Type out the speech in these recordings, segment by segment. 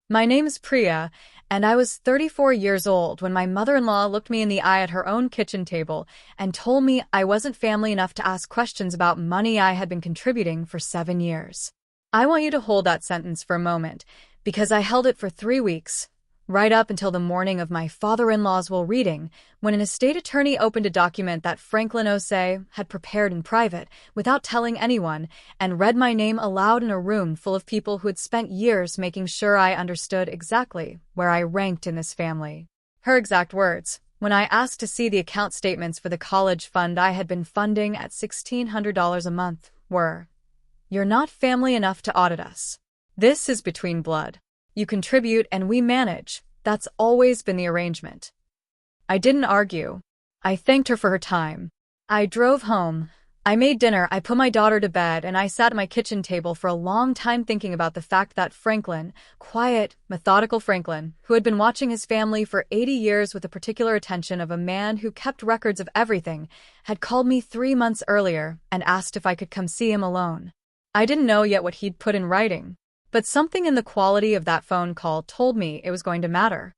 My name is Priya, and I was 34 years old when my mother-in-law looked me in the eye at her own kitchen table and told me I wasn't family enough to ask questions about money I had been contributing for 7 years. I want you to hold that sentence for a moment, because I held it for 3 weeks, right up until the morning of my father-in-law's will reading, when an estate attorney opened a document that Franklin Osei had prepared in private, without telling anyone, and read my name aloud in a room full of people who had spent years making sure I understood exactly where I ranked in this family. Her exact words, when I asked to see the account statements for the college fund I had been funding at $1,600 a month, were, "You're not family enough to audit us. This is between blood. You contribute and we manage. That's always been the arrangement." I didn't argue. I thanked her for her time. I drove home. I made dinner, I put my daughter to bed, and I sat at my kitchen table for a long time thinking about the fact that Franklin, quiet, methodical Franklin, who had been watching his family for 80 years with the particular attention of a man who kept records of everything, had called me 3 months earlier and asked if I could come see him alone. I didn't know yet what he'd put in writing, but something in the quality of that phone call told me it was going to matter.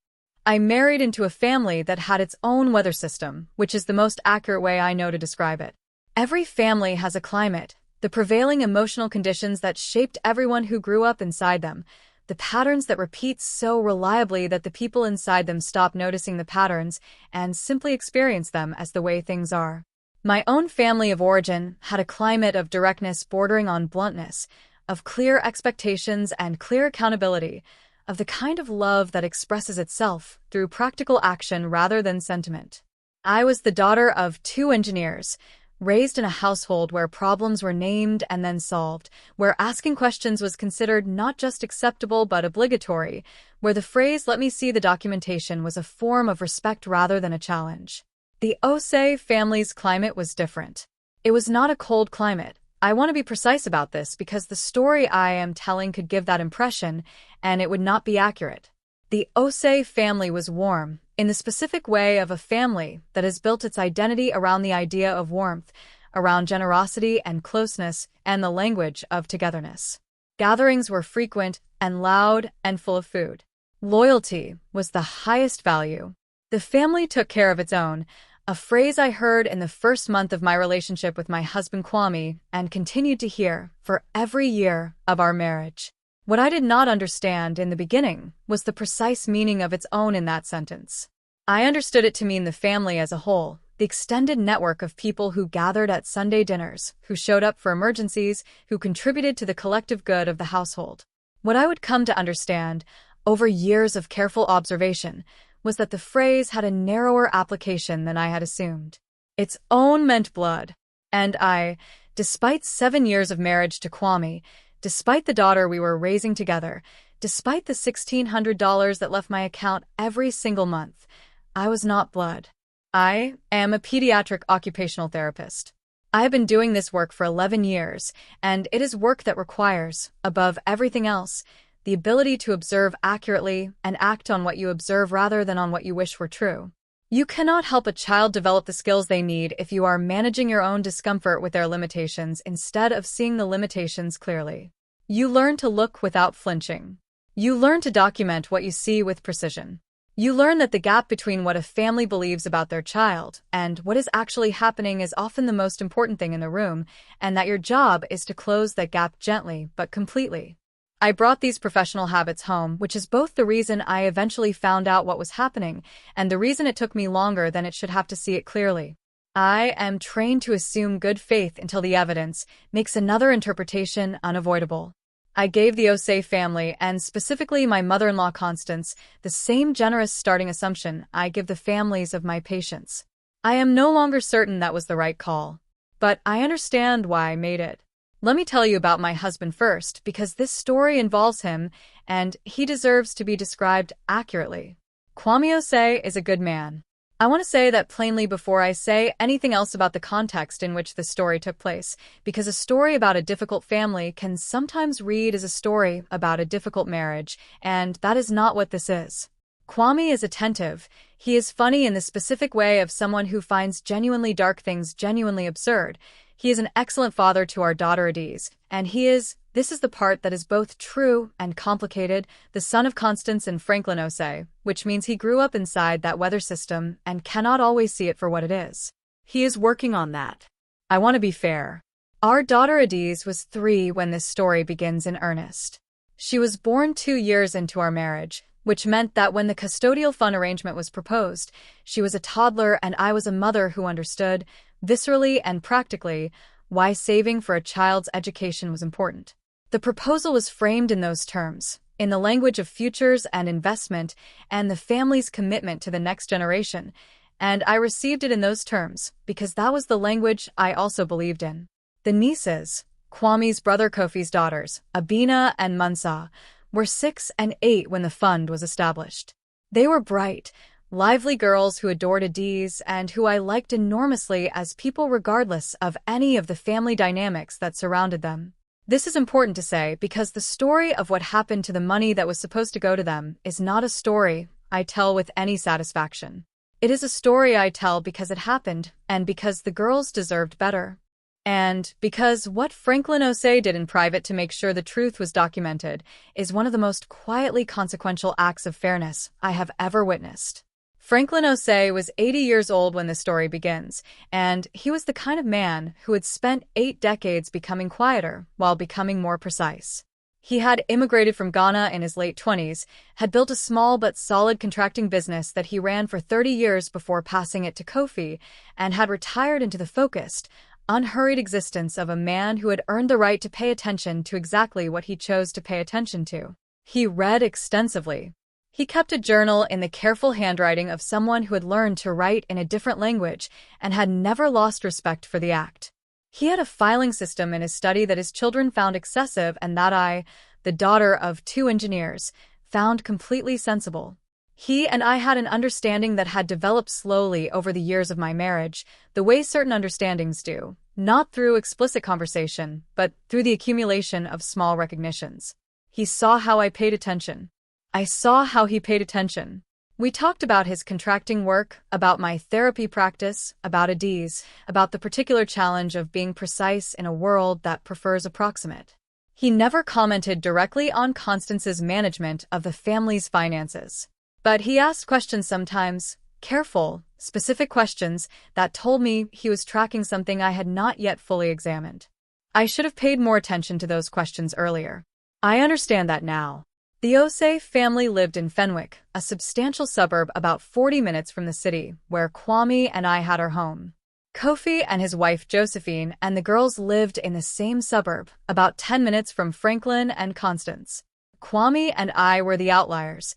I married into a family that had its own weather system, which is the most accurate way I know to describe it. Every family has a climate, the prevailing emotional conditions that shaped everyone who grew up inside them, the patterns that repeat so reliably that the people inside them stop noticing the patterns and simply experience them as the way things are. My own family of origin had a climate of directness bordering on bluntness, of clear expectations and clear accountability, of the kind of love that expresses itself through practical action rather than sentiment. I was the daughter of 2 engineers, raised in a household where problems were named and then solved, where asking questions was considered not just acceptable but obligatory, where the phrase "let me see the documentation" was a form of respect rather than a challenge. The Osei family's climate was different. It was not a cold climate. I want to be precise about this because the story I am telling could give that impression, and it would not be accurate. The Osei family was warm, in the specific way of a family that has built its identity around the idea of warmth, around generosity and closeness, and the language of togetherness. Gatherings were frequent and loud and full of food. Loyalty was the highest value. The family took care of its own, a phrase I heard in the first month of my relationship with my husband Kwame and continued to hear for every year of our marriage. What I did not understand in the beginning was the precise meaning of its own in that sentence. I understood it to mean the family as a whole, the extended network of people who gathered at Sunday dinners, who showed up for emergencies, who contributed to the collective good of the household. What I would come to understand, over years of careful observation, was that the phrase had a narrower application than I had assumed. Its own meant blood. And I, despite 7 years of marriage to Kwame, despite the daughter we were raising together, despite the $1,600 that left my account every single month, I was not blood. I am a pediatric occupational therapist. I have been doing this work for 11 years, and it is work that requires, above everything else, the ability to observe accurately and act on what you observe rather than on what you wish were true. You cannot help a child develop the skills they need if you are managing your own discomfort with their limitations instead of seeing the limitations clearly. You learn to look without flinching. You learn to document what you see with precision. You learn that the gap between what a family believes about their child and what is actually happening is often the most important thing in the room, and that your job is to close that gap gently but completely. I brought these professional habits home, which is both the reason I eventually found out what was happening and the reason it took me longer than it should have to see it clearly. I am trained to assume good faith until the evidence makes another interpretation unavoidable. I gave the Osei family, and specifically my mother-in-law Constance, the same generous starting assumption I give the families of my patients. I am no longer certain that was the right call, but I understand why I made it. Let me tell you about my husband first, because this story involves him, and he deserves to be described accurately. Kwame Osei is a good man. I want to say that plainly before I say anything else about the context in which the story took place, because a story about a difficult family can sometimes read as a story about a difficult marriage, and that is not what this is. Kwame is attentive. He is funny in the specific way of someone who finds genuinely dark things genuinely absurd. He is an excellent father to our daughter Adiz, and he is This is the part that is both true and complicated, the son of Constance and Franklin Osei, which means he grew up inside that weather system and cannot always see it for what it is. He is working on that. I want to be fair. Our daughter Adiz was 3 when this story begins in earnest. She was born 2 years into our marriage, which meant that when the custodial fund arrangement was proposed, she was a toddler and I was a mother who understood, viscerally and practically, why saving for a child's education was important. The proposal was framed in those terms, in the language of futures and investment and the family's commitment to the next generation, and I received it in those terms because that was the language I also believed in. The nieces, Kwame's brother Kofi's daughters, Abina and Mansa, were 6 and 8 when the fund was established. They were bright, lively girls who adored Adiz and who I liked enormously as people regardless of any of the family dynamics that surrounded them. This is important to say because the story of what happened to the money that was supposed to go to them is not a story I tell with any satisfaction. It is a story I tell because it happened and because the girls deserved better. And because what Franklin Osei did in private to make sure the truth was documented is one of the most quietly consequential acts of fairness I have ever witnessed. Franklin Osei was 80 years old when the story begins, and he was the kind of man who had spent 8 decades becoming quieter while becoming more precise. He had immigrated from Ghana in his late 20s, had built a small but solid contracting business that he ran for 30 years before passing it to Kofi, and had retired into the focused, unhurried existence of a man who had earned the right to pay attention to exactly what he chose to pay attention to. He read extensively. He kept a journal in the careful handwriting of someone who had learned to write in a different language and had never lost respect for the act. He had a filing system in his study that his children found excessive and that I, the daughter of 2 engineers, found completely sensible. He and I had an understanding that had developed slowly over the years of my marriage, the way certain understandings do, not through explicit conversation, but through the accumulation of small recognitions. He saw how I paid attention. I saw how he paid attention. We talked about his contracting work, about my therapy practice, about Adiz, about the particular challenge of being precise in a world that prefers approximate. He never commented directly on Constance's management of the family's finances. But he asked questions sometimes, careful, specific questions that told me he was tracking something I had not yet fully examined. I should have paid more attention to those questions earlier. I understand that now. The Osei family lived in Fenwick, a substantial suburb about 40 minutes from the city, where Kwame and I had our home. Kofi and his wife Josephine and the girls lived in the same suburb, about 10 minutes from Franklin and Constance. Kwame and I were the outliers,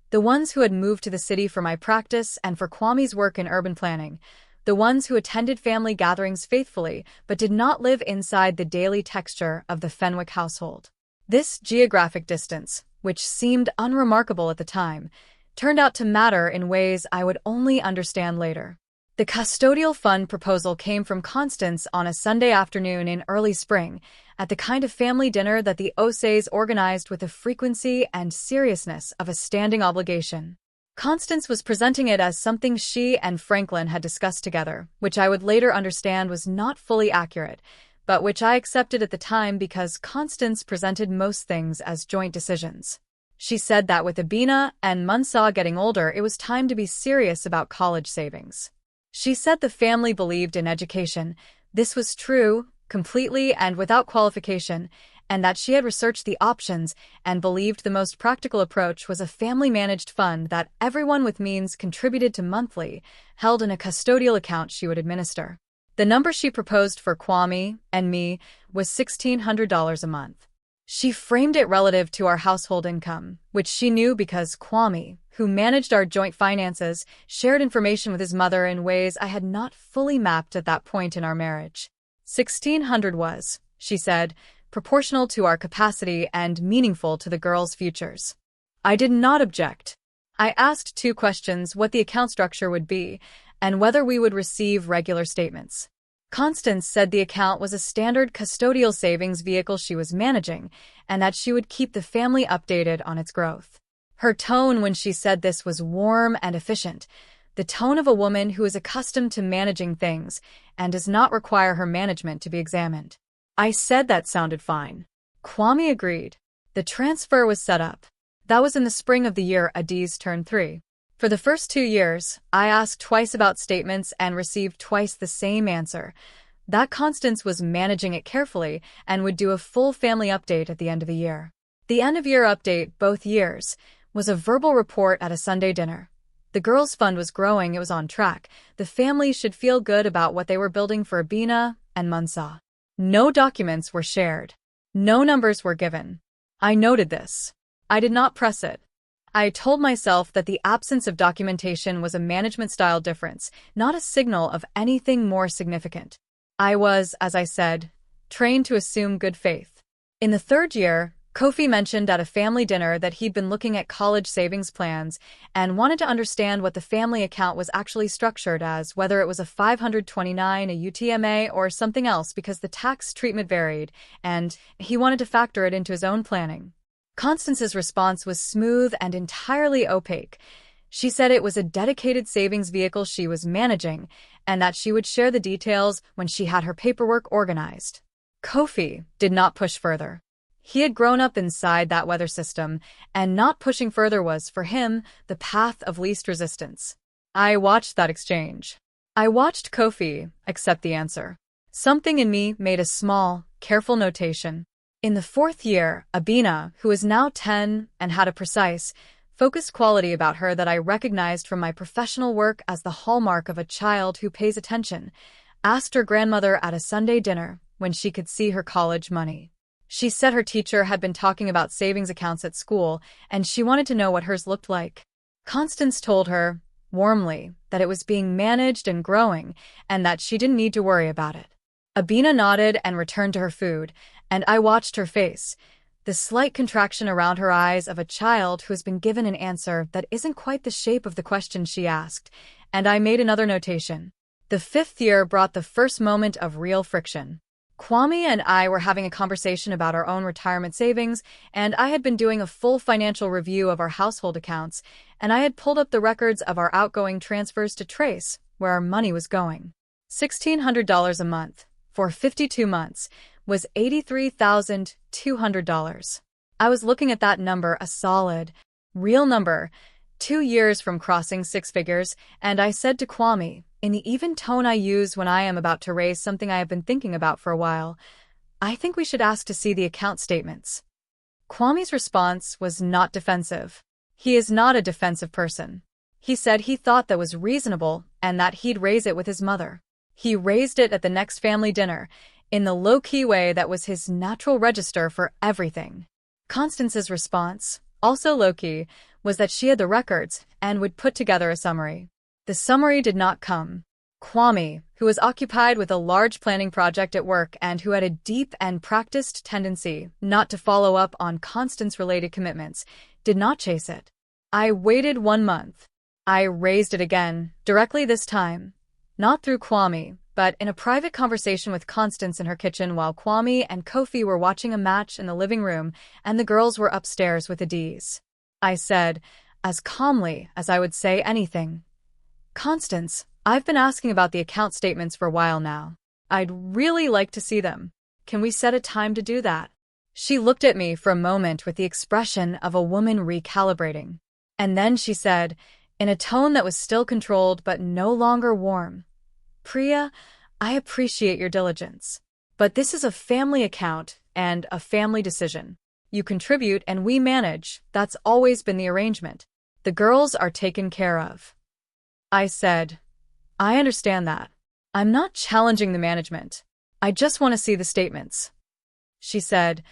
the ones who had moved to the city for my practice and for Kwame's work in urban planning, the ones who attended family gatherings faithfully but did not live inside the daily texture of the Fenwick household. This geographic distance, which seemed unremarkable at the time, turned out to matter in ways I would only understand later. The custodial fund proposal came from Constance on a Sunday afternoon in early spring, at the kind of family dinner that the Oseis organized with the frequency and seriousness of a standing obligation. Constance was presenting it as something she and Franklin had discussed together, which I would later understand was not fully accurate, but which I accepted at the time because Constance presented most things as joint decisions. She said that with Abina and Mansa getting older, it was time to be serious about college savings. She said the family believed in education. This was true, completely and without qualification, and that she had researched the options and believed the most practical approach was a family-managed fund that everyone with means contributed to monthly, held in a custodial account she would administer. The number she proposed for Kwame and me was $1,600 a month. She framed it relative to our household income, which she knew because Kwame, who managed our joint finances, shared information with his mother in ways I had not fully mapped at that point in our marriage. 1,600 was, she said, proportional to our capacity and meaningful to the girls' futures. I did not object. I asked 2 questions: what the account structure would be, and whether we would receive regular statements. Constance said the account was a standard custodial savings vehicle she was managing, and that she would keep the family updated on its growth. Her tone when she said this was warm and efficient, the tone of a woman who is accustomed to managing things and does not require her management to be examined. I said that sounded fine. Kwame agreed. The transfer was set up. That was in the spring of the year Adiz turned 3. For the first 2 years, I asked twice about statements and received twice the same answer. That Constance was managing it carefully and would do a full family update at the end of the year. The end-of-year update, both years, was a verbal report at a Sunday dinner. The girls' fund was growing, it was on track. The family should feel good about what they were building for Abina and Mansa. No documents were shared. No numbers were given. I noted this. I did not press it. I told myself that the absence of documentation was a management-style difference, not a signal of anything more significant. I was, as I said, trained to assume good faith. In the 3rd year, Kofi mentioned at a family dinner that he'd been looking at college savings plans and wanted to understand what the family account was actually structured as, whether it was a 529, a UTMA, or something else because the tax treatment varied, and he wanted to factor it into his own planning. Constance's response was smooth and entirely opaque. She said it was a dedicated savings vehicle she was managing, and that she would share the details when she had her paperwork organized. Kofi did not push further. He had grown up inside that weather system, and not pushing further was, for him, the path of least resistance. I watched that exchange. I watched Kofi accept the answer. Something in me made a small, careful notation. In the 4th year, Abina, who was now 10 and had a precise, focused quality about her that I recognized from my professional work as the hallmark of a child who pays attention, asked her grandmother at a Sunday dinner when she could see her college money. She said her teacher had been talking about savings accounts at school, and she wanted to know what hers looked like. Constance told her, warmly, that it was being managed and growing, and that she didn't need to worry about it. Abina nodded and returned to her food, and I watched her face, the slight contraction around her eyes of a child who has been given an answer that isn't quite the shape of the question she asked, and I made another notation. The 5th year brought the first moment of real friction. Kwame and I were having a conversation about our own retirement savings, and I had been doing a full financial review of our household accounts, and I had pulled up the records of our outgoing transfers to trace where our money was going. $1,600 a month, for 52 months, was $83,200. I was looking at that number, a solid, real number, 2 years from crossing 6 figures, and I said to Kwame, in the even tone I use when I am about to raise something I have been thinking about for a while, I think we should ask to see the account statements. Kwame's response was not defensive. He is not a defensive person. He said he thought that was reasonable and that he'd raise it with his mother. He raised it at the next family dinner, in the low-key way that was his natural register for everything. Constance's response, also low-key, was that she had the records and would put together a summary. The summary did not come. Kwame, who was occupied with a large planning project at work and who had a deep and practiced tendency not to follow up on Constance-related commitments, did not chase it. I waited 1 month. I raised it again, directly this time. Not through Kwame, but in a private conversation with Constance in her kitchen while Kwame and Kofi were watching a match in the living room and the girls were upstairs with Adiz. I said, as calmly as I would say anything, Constance, I've been asking about the account statements for a while now. I'd really like to see them. Can we set a time to do that? She looked at me for a moment with the expression of a woman recalibrating. And then she said, in a tone that was still controlled but no longer warm, Priya, I appreciate your diligence. But this is a family account and a family decision. You contribute and we manage. That's always been the arrangement. The girls are taken care of. I said, I understand that. I'm not challenging the management. I just want to see the statements. She said,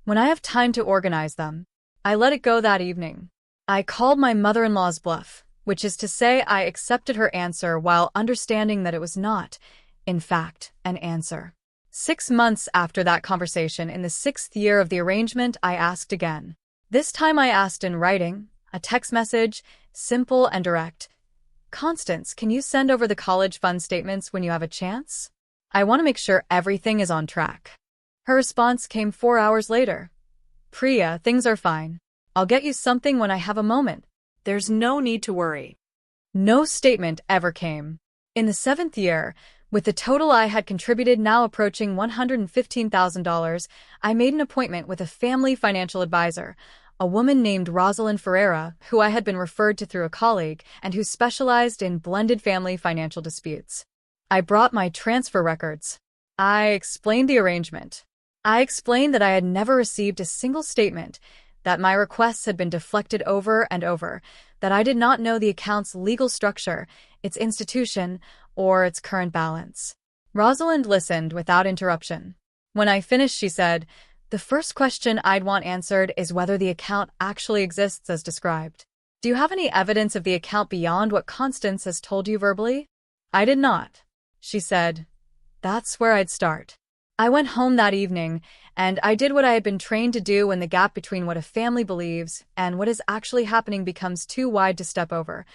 when I have time to organize them. I let it go that evening. I called my mother-in-law's bluff, which is to say I accepted her answer while understanding that it was not, in fact, an answer. 6 months after that conversation, in the 6th year of the arrangement, I asked again. This time I asked in writing, a text message, simple and direct. Constance, can you send over the college fund statements when you have a chance? I want to make sure everything is on track. Her response came 4 hours later. Priya, things are fine. I'll get you something when I have a moment. There's no need to worry. No statement ever came. In the 7th year, With the total I had contributed now approaching $115,000, I made an appointment with a family financial advisor, a woman named Rosalind Ferreira, who I had been referred to through a colleague and who specialized in blended family financial disputes. I brought my transfer records. I explained the arrangement. I explained that I had never received a single statement, that my requests had been deflected over and over, that I did not know the account's legal structure, its institution, or its current balance. Rosalind listened without interruption. When I finished, she said, "The first question I'd want answered is whether the account actually exists as described. Do you have any evidence of the account beyond what Constance has told you verbally?" I did not. She said, "That's where I'd start." I went home that evening, and I did what I had been trained to do when the gap between what a family believes and what is actually happening becomes too wide to step over.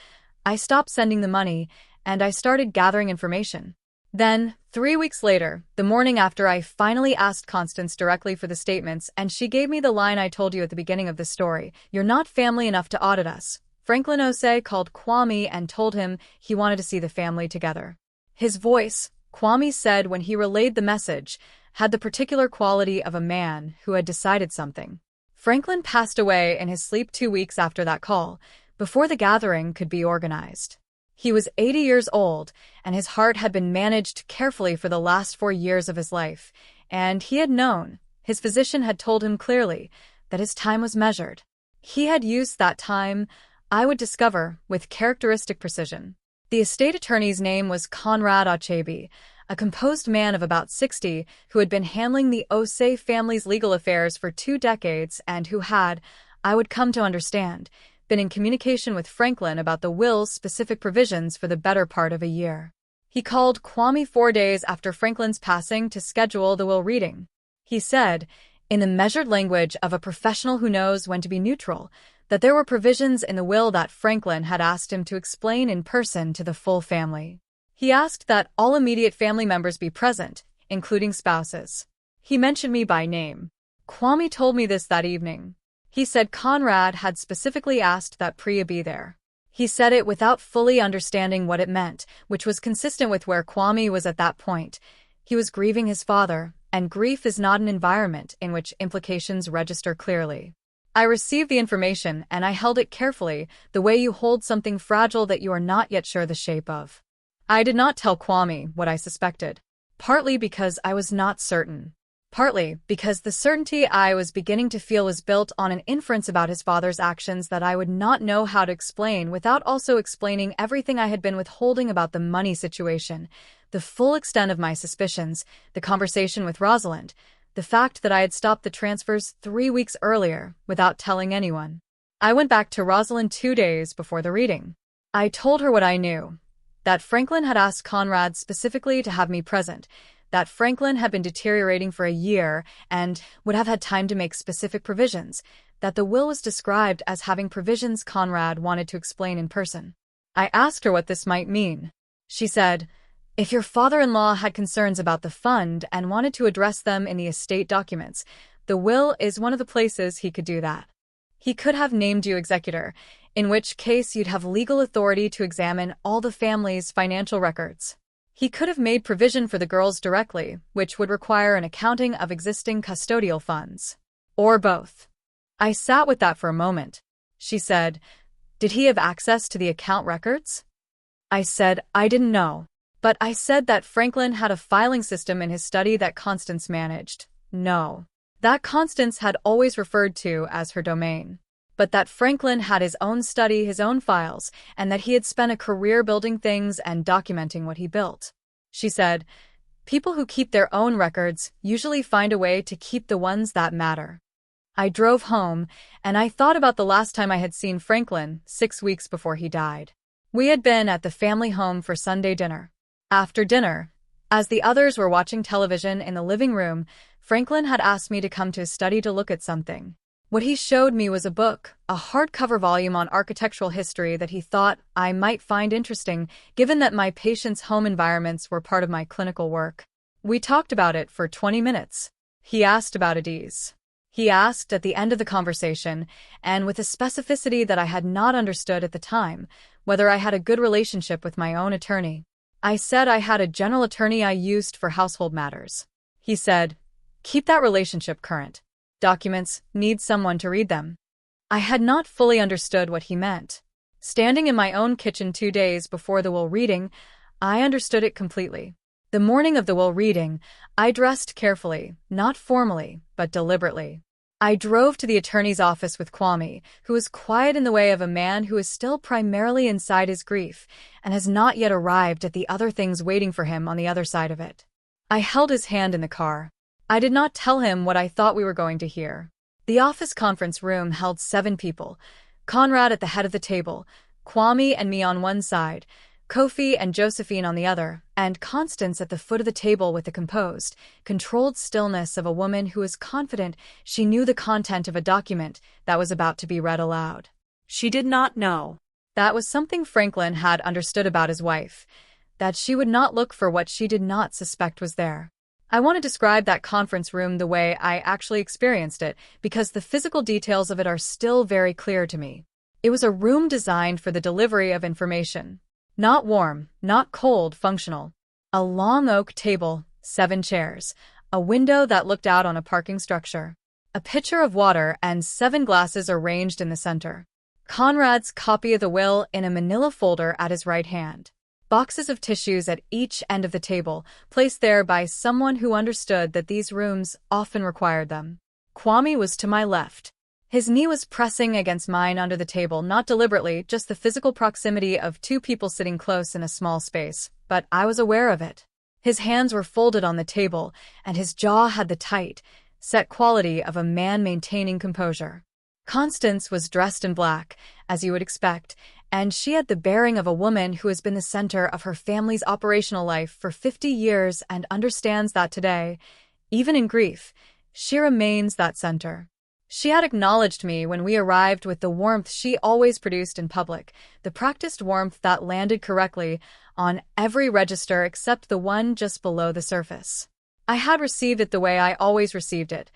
I stopped sending the money, and I started gathering information. Then, 3 weeks later, the morning after I finally asked Constance directly for the statements, and she gave me the line I told you at the beginning of the story, "You're not family enough to audit us." Franklin Osei called Kwame and told him he wanted to see the family together. His voice, Kwame said when he relayed the message, had the particular quality of a man who had decided something. Franklin passed away in his sleep 2 weeks after that call, before the gathering could be organized. He was 80 years old, and his heart had been managed carefully for the last 4 years of his life, and he had known, his physician had told him clearly, that his time was measured. He had used that time, I would discover, with characteristic precision. The estate attorney's name was Conrad Achebe, a composed man of about 60 who had been handling the Osei family's legal affairs for 2 decades and who had, I would come to understand, been in communication with Franklin about the will's specific provisions for the better part of a year. He called Kwame 4 days after Franklin's passing to schedule the will reading. He said, in the measured language of a professional who knows when to be neutral, that there were provisions in the will that Franklin had asked him to explain in person to the full family. He asked that all immediate family members be present, including spouses. He mentioned me by name. Kwame told me this that evening. He said Conrad had specifically asked that Priya be there. He said it without fully understanding what it meant, which was consistent with where Kwame was at that point. He was grieving his father, and grief is not an environment in which implications register clearly. I received the information and I held it carefully, the way you hold something fragile that you are not yet sure the shape of. I did not tell Kwame what I suspected, partly because I was not certain. Partly because the certainty I was beginning to feel was built on an inference about his father's actions that I would not know how to explain without also explaining everything I had been withholding about the money situation, the full extent of my suspicions, the conversation with Rosalind, the fact that I had stopped the transfers 3 weeks earlier without telling anyone. I went back to Rosalind 2 days before the reading. I told her what I knew, that Franklin had asked Conrad specifically to have me present, that Franklin had been deteriorating for a year and would have had time to make specific provisions, that the will was described as having provisions Conrad wanted to explain in person. I asked her what this might mean. She said, "If your father-in-law had concerns about the fund and wanted to address them in the estate documents, the will is one of the places he could do that. He could have named you executor, in which case you'd have legal authority to examine all the family's financial records. He could have made provision for the girls directly, which would require an accounting of existing custodial funds. Or both." I sat with that for a moment. She said, "Did he have access to the account records?" I said I didn't know. But I said that Franklin had a filing system in his study that Constance managed. No. That Constance had always referred to as her domain. But that Franklin had his own study, his own files, and that he had spent a career building things and documenting what he built. She said, "People who keep their own records usually find a way to keep the ones that matter." I drove home, and I thought about the last time I had seen Franklin, 6 weeks before he died. We had been at the family home for Sunday dinner. After dinner, as the others were watching television in the living room, Franklin had asked me to come to his study to look at something. What he showed me was a book, a hardcover volume on architectural history that he thought I might find interesting, given that my patients' home environments were part of my clinical work. We talked about it for 20 minutes. He asked about Adiz. He asked at the end of the conversation, and with a specificity that I had not understood at the time, whether I had a good relationship with my own attorney. I said I had a general attorney I used for household matters. He said, "Keep that relationship current. Documents need someone to read them." I had not fully understood what he meant. Standing in my own kitchen 2 days before the will reading, I understood it completely. The morning of the will reading, I dressed carefully, not formally, but deliberately. I drove to the attorney's office with Kwame, who was quiet in the way of a man who is still primarily inside his grief and has not yet arrived at the other things waiting for him on the other side of it. I held his hand in the car. I did not tell him what I thought we were going to hear. The office conference room held 7 people, Conrad at the head of the table, Kwame and me on one side, Kofi and Josephine on the other, and Constance at the foot of the table with the composed, controlled stillness of a woman who was confident she knew the content of a document that was about to be read aloud. She did not know. That was something Franklin had understood about his wife, that she would not look for what she did not suspect was there. I want to describe that conference room the way I actually experienced it, because the physical details of it are still very clear to me. It was a room designed for the delivery of information. Not warm, not cold, functional. A long oak table, 7 chairs, a window that looked out on a parking structure, a pitcher of water and 7 glasses arranged in the center. Conrad's copy of the will in a manila folder at his right hand. Boxes of tissues at each end of the table, placed there by someone who understood that these rooms often required them. Kwame was to my left. His knee was pressing against mine under the table, not deliberately, just the physical proximity of 2 people sitting close in a small space, but I was aware of it. His hands were folded on the table, and his jaw had the tight, set quality of a man maintaining composure. Constance was dressed in black, as you would expect, and she had the bearing of a woman who has been the center of her family's operational life for 50 years and understands that today, even in grief, she remains that center. She had acknowledged me when we arrived with the warmth she always produced in public, the practiced warmth that landed correctly on every register except the one just below the surface. I had received it the way I always received it,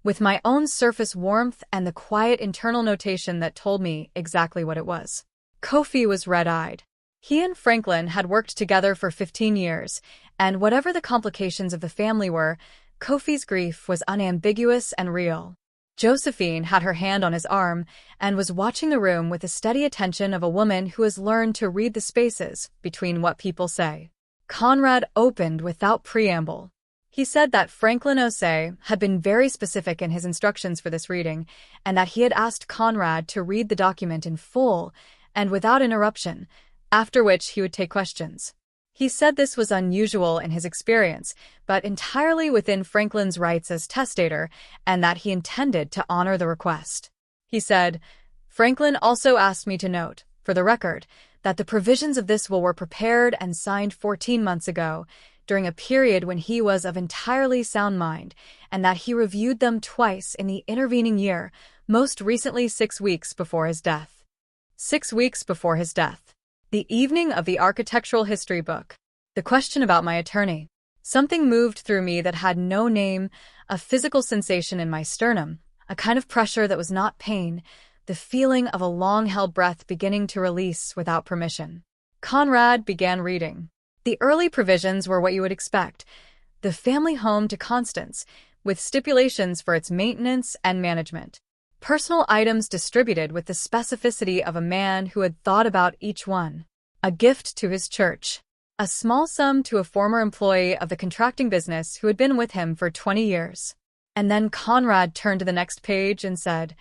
with my own surface warmth and the quiet internal notation that told me exactly what it was. Kofi was red-eyed. He and Franklin had worked together for 15 years, and whatever the complications of the family were, Kofi's grief was unambiguous and real. Josephine had her hand on his arm and was watching the room with the steady attention of a woman who has learned to read the spaces between what people say. Conrad opened without preamble. He said that Franklin Osei had been very specific in his instructions for this reading, and that he had asked Conrad to read the document in full and without interruption, after which he would take questions. He said this was unusual in his experience, but entirely within Franklin's rights as testator, and that he intended to honor the request. He said, "Franklin also asked me to note, for the record, that the provisions of this will were prepared and signed 14 months ago, during a period when he was of entirely sound mind, and that he reviewed them twice in the intervening year, most recently 6 weeks before his death." 6 weeks before his death. The evening of the architectural history book. The question about my attorney. Something moved through me that had no name, a physical sensation in my sternum, a kind of pressure that was not pain, the feeling of a long-held breath beginning to release without permission. Conrad began reading. The early provisions were what you would expect. The family home to Constance, with stipulations for its maintenance and management. Personal items distributed with the specificity of a man who had thought about each one. A gift to his church. A small sum to a former employee of the contracting business who had been with him for 20 years. And then Conrad turned to the next page and said,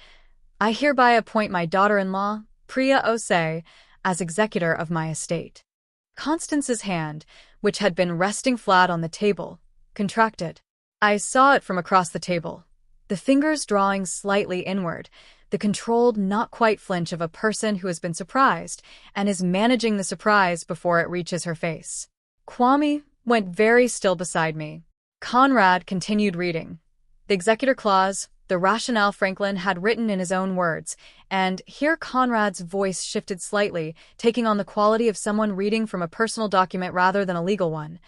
"I hereby appoint my daughter-in-law, Priya Osei, as executor of my estate." Constance's hand, which had been resting flat on the table, contracted. I saw it from across the table. The fingers drawing slightly inward, the controlled, not quite flinch of a person who has been surprised and is managing the surprise before it reaches her face. Kwame went very still beside me. Conrad continued reading. The executor clause, the rationale Franklin had written in his own words, and here Conrad's voice shifted slightly, taking on the quality of someone reading from a personal document rather than a legal one.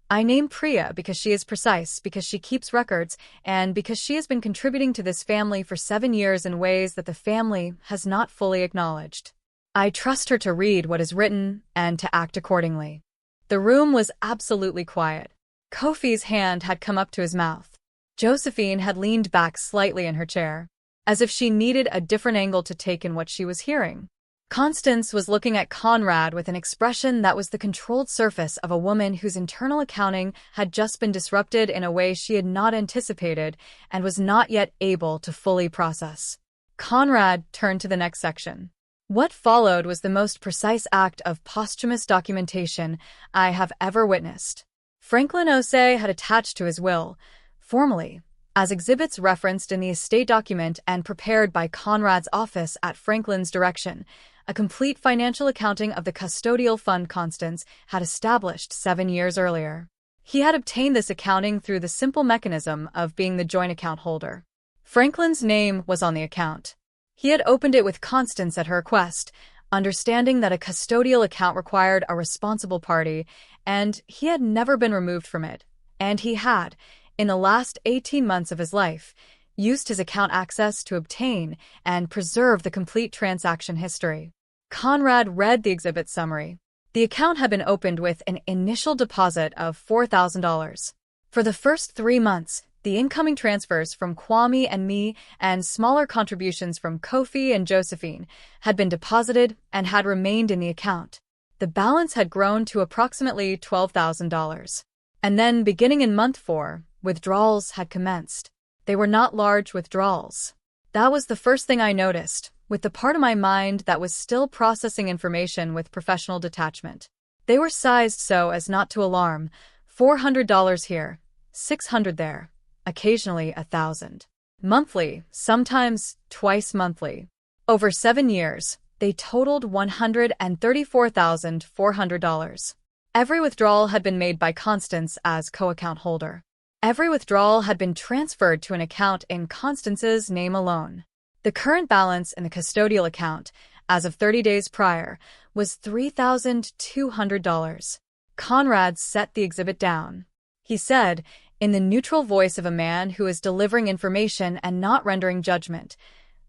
I name Priya because she is precise, because she keeps records, and because she has been contributing to this family for 7 years in ways that the family has not fully acknowledged. I trust her to read what is written and to act accordingly. The room was absolutely quiet. Kofi's hand had come up to his mouth. Josephine had leaned back slightly in her chair, as if she needed a different angle to take in what she was hearing. Constance was looking at Conrad with an expression that was the controlled surface of a woman whose internal accounting had just been disrupted in a way she had not anticipated and was not yet able to fully process. Conrad turned to the next section. What followed was the most precise act of posthumous documentation I have ever witnessed. Franklin Osei had attached to his will, formally, as exhibits referenced in the estate document and prepared by Conrad's office at Franklin's direction, a complete financial accounting of the custodial fund Constance had established 7 years earlier. He had obtained this accounting through the simple mechanism of being the joint account holder. Franklin's name was on the account. He had opened it with Constance at her request, understanding that a custodial account required a responsible party, and he had never been removed from it. And he had, in the last 18 months of his life, used his account access to obtain and preserve the complete transaction history. Conrad read the exhibit summary. The account had been opened with an initial deposit of $4,000. For the first 3 months, the incoming transfers from Kwame and me and smaller contributions from Kofi and Josephine had been deposited and had remained in the account. The balance had grown to approximately $12,000. And then, beginning in month 4, withdrawals had commenced. They were not large withdrawals. That was the first thing I noticed, with the part of my mind that was still processing information with professional detachment. They were sized so as not to alarm. $400 here, $600 there, occasionally $1,000. Monthly, sometimes twice monthly. Over 7 years, they totaled $134,400. Every withdrawal had been made by Constance as co-account holder. Every withdrawal had been transferred to an account in Constance's name alone. The current balance in the custodial account, as of 30 days prior, was $3,200. Conrad set the exhibit down. He said, in the neutral voice of a man who is delivering information and not rendering judgment,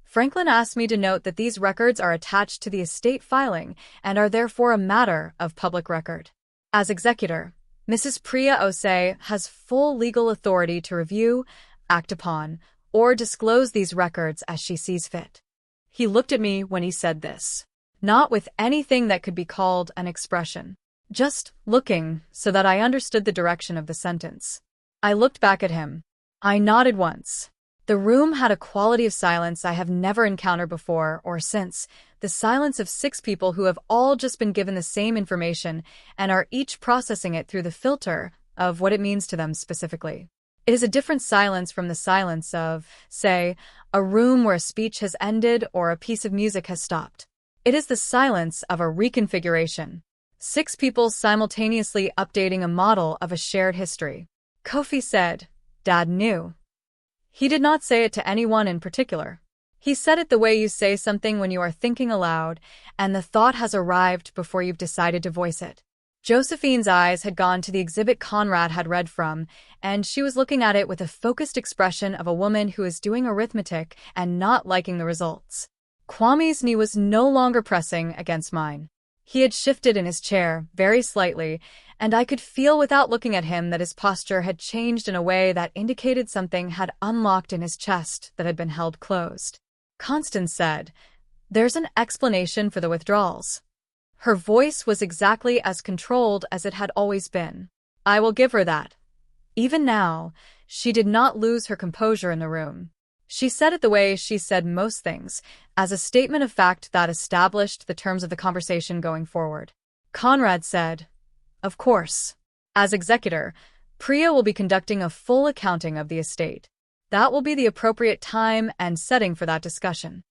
Franklin asked me to note that these records are attached to the estate filing and are therefore a matter of public record. As executor, Mrs. Priya Osei has full legal authority to review, act upon, or disclose these records as she sees fit. He looked at me when he said this, not with anything that could be called an expression, just looking so that I understood the direction of the sentence. I looked back at him. I nodded once. The room had a quality of silence I have never encountered before or since, the silence of 6 people who have all just been given the same information and are each processing it through the filter of what it means to them specifically. It is a different silence from the silence of, say, a room where a speech has ended or a piece of music has stopped. It is the silence of a reconfiguration. 6 people simultaneously updating a model of a shared history. Kofi said, "Dad knew." He did not say it to anyone in particular. He said it the way you say something when you are thinking aloud, and the thought has arrived before you've decided to voice it. Josephine's eyes had gone to the exhibit Conrad had read from, and she was looking at it with a focused expression of a woman who is doing arithmetic and not liking the results. Kwame's knee was no longer pressing against mine. He had shifted in his chair, very slightly, and I could feel without looking at him that his posture had changed in a way that indicated something had unlocked in his chest that had been held closed. Constance said, "There's an explanation for the withdrawals." Her voice was exactly as controlled as it had always been. I will give her that. Even now, she did not lose her composure in the room. She said it the way she said most things, as a statement of fact that established the terms of the conversation going forward. Conrad said, "Of course. As executor, Priya will be conducting a full accounting of the estate. That will be the appropriate time and setting for that discussion."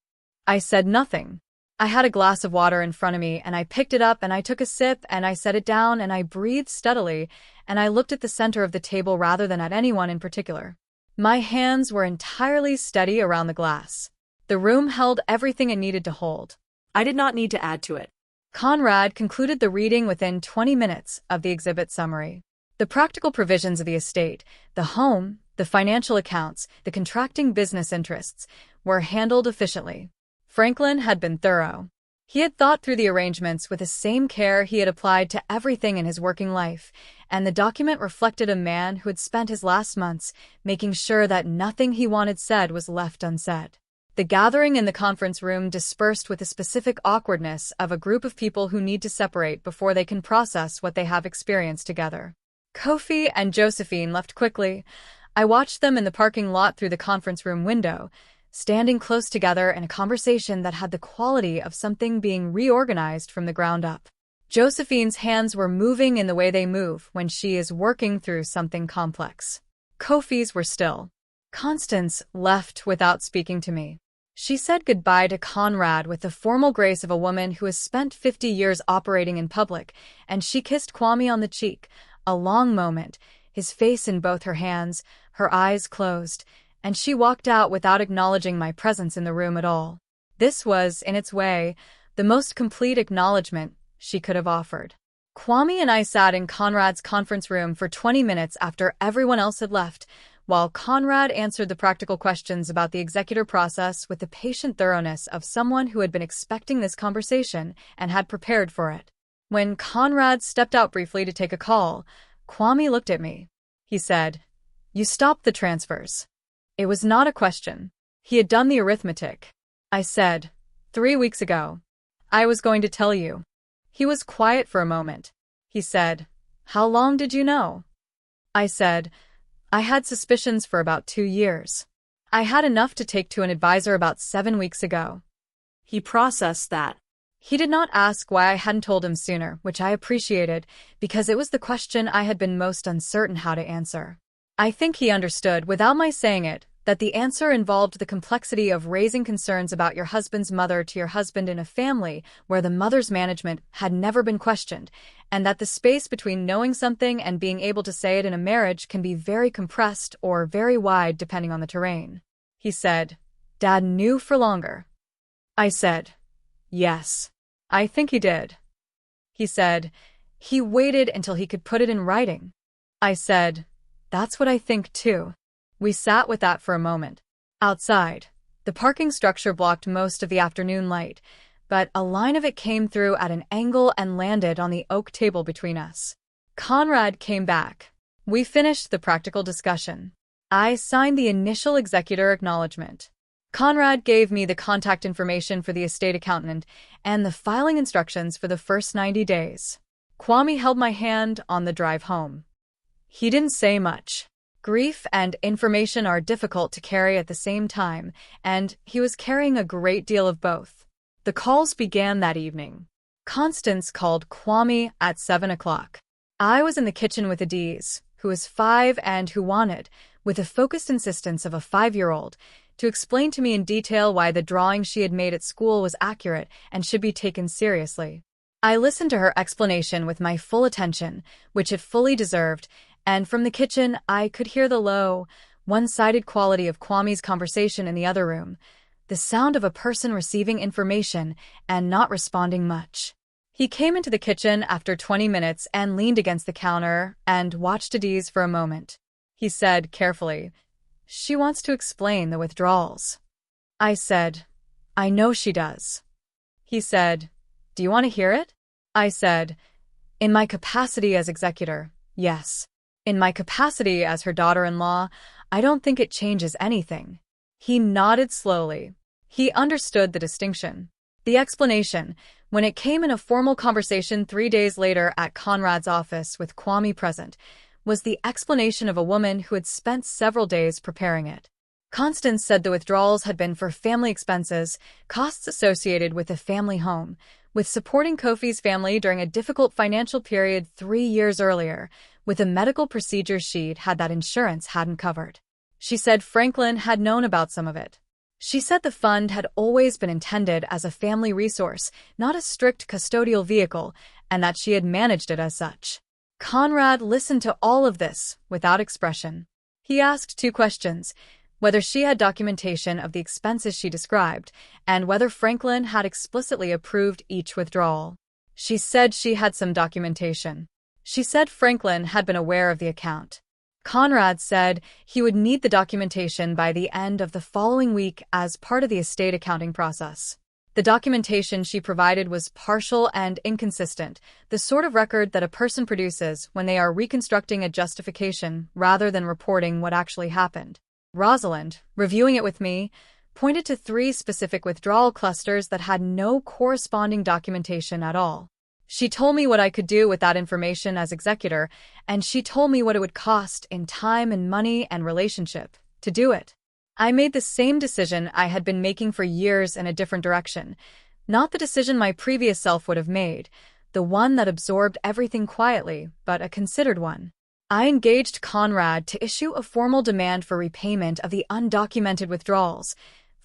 I said nothing. I had a glass of water in front of me, and I picked it up and I took a sip and I set it down and I breathed steadily and I looked at the center of the table rather than at anyone in particular. My hands were entirely steady around the glass. The room held everything it needed to hold. I did not need to add to it. Conrad concluded the reading within 20 minutes of the exhibit summary. The practical provisions of the estate, the home, the financial accounts, the contracting business interests, were handled efficiently. Franklin had been thorough. He had thought through the arrangements with the same care he had applied to everything in his working life, and the document reflected a man who had spent his last months making sure that nothing he wanted said was left unsaid. The gathering in the conference room dispersed with the specific awkwardness of a group of people who need to separate before they can process what they have experienced together. Kofi and Josephine left quickly. I watched them in the parking lot through the conference room window, standing close together in a conversation that had the quality of something being reorganized from the ground up. Josephine's hands were moving in the way they move when she is working through something complex. Kofi's were still. Constance left without speaking to me. She said goodbye to Conrad with the formal grace of a woman who has spent 50 years operating in public, and she kissed Kwame on the cheek, a long moment, his face in both her hands, her eyes closed, and she walked out without acknowledging my presence in the room at all. This was, in its way, the most complete acknowledgement she could have offered. Kwame and I sat in Conrad's conference room for 20 minutes after everyone else had left, while Conrad answered the practical questions about the executor process with the patient thoroughness of someone who had been expecting this conversation and had prepared for it. When Conrad stepped out briefly to take a call, Kwame looked at me. He said, "You stopped the transfers." It was not a question. He had done the arithmetic. I said, 3 weeks ago. I was going to tell you. He was quiet for a moment. He said, "How long did you know?" I said, "I had suspicions for about 2 years. I had enough to take to an advisor about 7 weeks ago." He processed that. He did not ask why I hadn't told him sooner, which I appreciated, because it was the question I had been most uncertain how to answer. I think he understood, without my saying it, that the answer involved the complexity of raising concerns about your husband's mother to your husband in a family where the mother's management had never been questioned, and that the space between knowing something and being able to say it in a marriage can be very compressed or very wide depending on the terrain. He said, "Dad knew for longer." I said, "Yes, I think he did." He said, "He waited until he could put it in writing." I said, "That's what I think too." We sat with that for a moment. Outside, the parking structure blocked most of the afternoon light, but a line of it came through at an angle and landed on the oak table between us. Conrad came back. We finished the practical discussion. I signed the initial executor acknowledgement. Conrad gave me the contact information for the estate accountant and the filing instructions for the first 90 days. Kwame held my hand on the drive home. He didn't say much. Grief and information are difficult to carry at the same time, and he was carrying a great deal of both. The calls began that evening. Constance called Kwame at 7 o'clock. I was in the kitchen with Adiz, who was 5 and who wanted, with the focused insistence of a 5-year-old, to explain to me in detail why the drawing she had made at school was accurate and should be taken seriously. I listened to her explanation with my full attention, which it fully deserved, and from the kitchen I could hear the low, one-sided quality of Kwame's conversation in the other room, the sound of a person receiving information and not responding much. He came into the kitchen after 20 minutes and leaned against the counter and watched Adiz for a moment. He said carefully, "She wants to explain the withdrawals." I said, "I know she does." He said, "Do you want to hear it?" I said, "In my capacity as executor, yes. In my capacity as her daughter-in-law, I don't think it changes anything." He nodded slowly. He understood the distinction. The explanation, when it came in a formal conversation 3 days later at Conrad's office with Kwame present, was the explanation of a woman who had spent several days preparing it. Constance said the withdrawals had been for family expenses, costs associated with the family home, with supporting Kofi's family during a difficult financial period 3 years earlier, with a medical procedure she'd had that insurance hadn't covered. She said Franklin had known about some of it. She said the fund had always been intended as a family resource, not a strict custodial vehicle, and that she had managed it as such. Conrad listened to all of this without expression. He asked 2 questions: whether she had documentation of the expenses she described, and whether Franklin had explicitly approved each withdrawal. She said she had some documentation. She said Franklin had been aware of the account. Conrad said he would need the documentation by the end of the following week as part of the estate accounting process. The documentation she provided was partial and inconsistent, the sort of record that a person produces when they are reconstructing a justification rather than reporting what actually happened. Rosalind, reviewing it with me, pointed to 3 specific withdrawal clusters that had no corresponding documentation at all. She told me what I could do with that information as executor, and she told me what it would cost in time and money and relationship to do it. I made the same decision I had been making for years in a different direction, not the decision my previous self would have made, the one that absorbed everything quietly, but a considered one. I engaged Conrad to issue a formal demand for repayment of the undocumented withdrawals,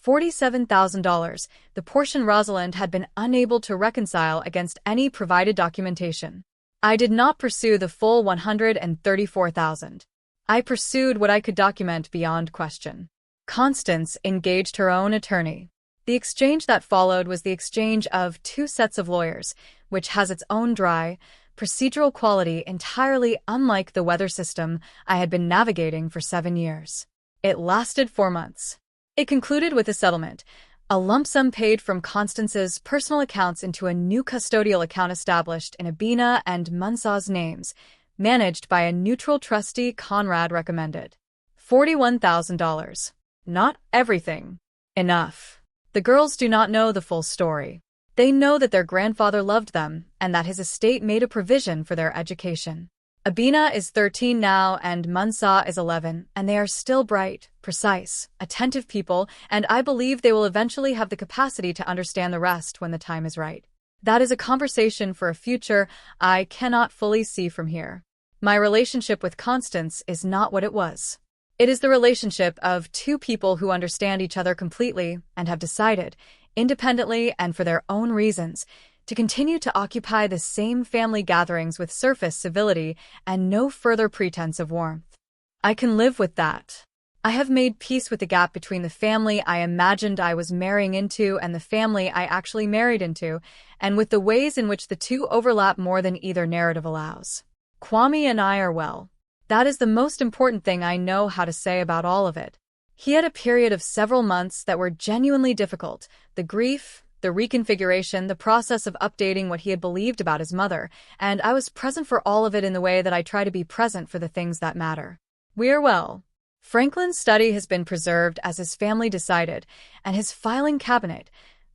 $47,000, the portion Rosalind had been unable to reconcile against any provided documentation. I did not pursue the full $134,000. I pursued what I could document beyond question. Constance engaged her own attorney. The exchange that followed was the exchange of 2 sets of lawyers, which has its own dry, procedural quality entirely unlike the weather system I had been navigating for 7 years. It lasted 4 months. It concluded with a settlement, a lump sum paid from Constance's personal accounts into a new custodial account established in Abina and Munsaw's names, managed by a neutral trustee Conrad recommended. $41,000. Not everything. Enough. The girls do not know the full story. They know that their grandfather loved them and that his estate made a provision for their education. Abina is 13 now and Munsaw is 11, and they are still bright, precise, attentive people, and I believe they will eventually have the capacity to understand the rest when the time is right. That is a conversation for a future I cannot fully see from here. My relationship with Constance is not what it was. It is the relationship of 2 people who understand each other completely and have decided, independently and for their own reasons, to continue to occupy the same family gatherings with surface civility and no further pretense of warmth. I can live with that. I have made peace with the gap between the family I imagined I was marrying into and the family I actually married into, and with the ways in which the 2 overlap more than either narrative allows. Kwame and I are well. That is the most important thing I know how to say about all of it. He had a period of several months that were genuinely difficult, the grief, the reconfiguration, the process of updating what he had believed about his mother, and I was present for all of it in the way that I try to be present for the things that matter. We are well. Franklin's study has been preserved as his family decided, and his filing cabinet,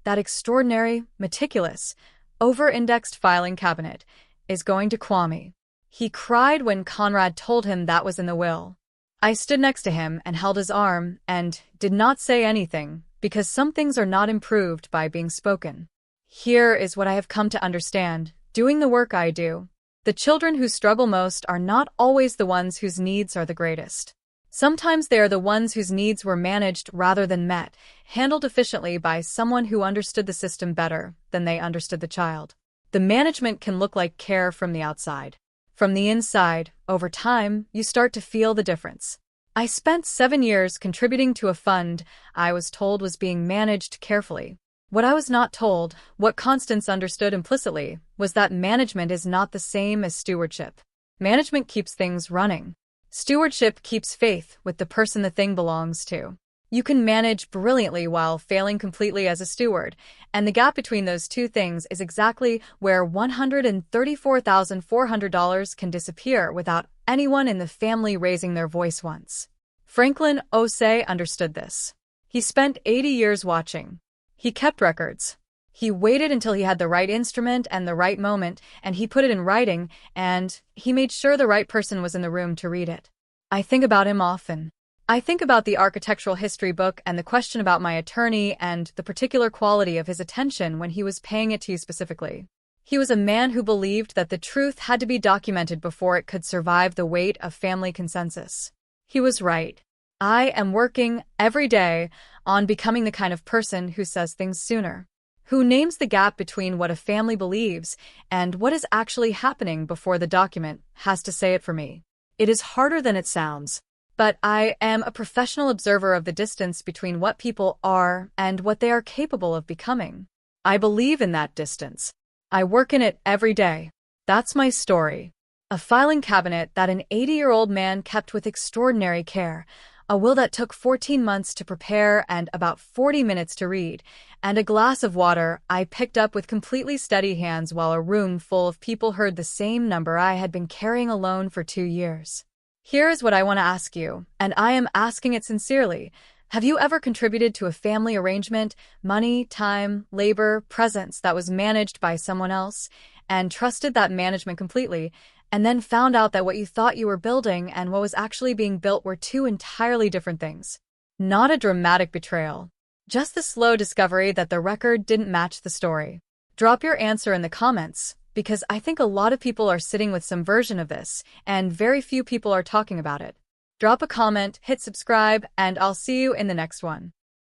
that extraordinary, meticulous, over-indexed filing cabinet, is going to Kwame. He cried when Conrad told him that was in the will. I stood next to him and held his arm and did not say anything, because some things are not improved by being spoken. Here is what I have come to understand, doing the work I do. The children who struggle most are not always the ones whose needs are the greatest. Sometimes they are the ones whose needs were managed rather than met, handled efficiently by someone who understood the system better than they understood the child. The management can look like care from the outside. From the inside, over time, you start to feel the difference. I spent 7 years contributing to a fund I was told was being managed carefully. What I was not told, what Constance understood implicitly, was that management is not the same as stewardship. Management keeps things running. Stewardship keeps faith with the person the thing belongs to. You can manage brilliantly while failing completely as a steward, and the gap between those 2 things is exactly where $134,400 can disappear without anyone in the family raising their voice once. Franklin Osei understood this. He spent 80 years watching. He kept records. He waited until he had the right instrument and the right moment, and he put it in writing, and he made sure the right person was in the room to read it. I think about him often. I think about the architectural history book and the question about my attorney and the particular quality of his attention when he was paying it to you specifically. He was a man who believed that the truth had to be documented before it could survive the weight of family consensus. He was right. I am working every day on becoming the kind of person who says things sooner, who names the gap between what a family believes and what is actually happening before the document has to say it for me. It is harder than it sounds. But I am a professional observer of the distance between what people are and what they are capable of becoming. I believe in that distance. I work in it every day. That's my story. A filing cabinet that an 80-year-old man kept with extraordinary care, a will that took 14 months to prepare and about 40 minutes to read, and a glass of water I picked up with completely steady hands while a room full of people heard the same number I had been carrying alone for 2 years. Here's what I want to ask you, and I am asking it sincerely. Have you ever contributed to a family arrangement, money, time, labor, presence that was managed by someone else, and trusted that management completely, and then found out that what you thought you were building and what was actually being built were two entirely different things? Not a dramatic betrayal, just the slow discovery that the record didn't match the story. Drop your answer in the comments, because I think a lot of people are sitting with some version of this, and very few people are talking about it. Drop a comment, hit subscribe, and I'll see you in the next one.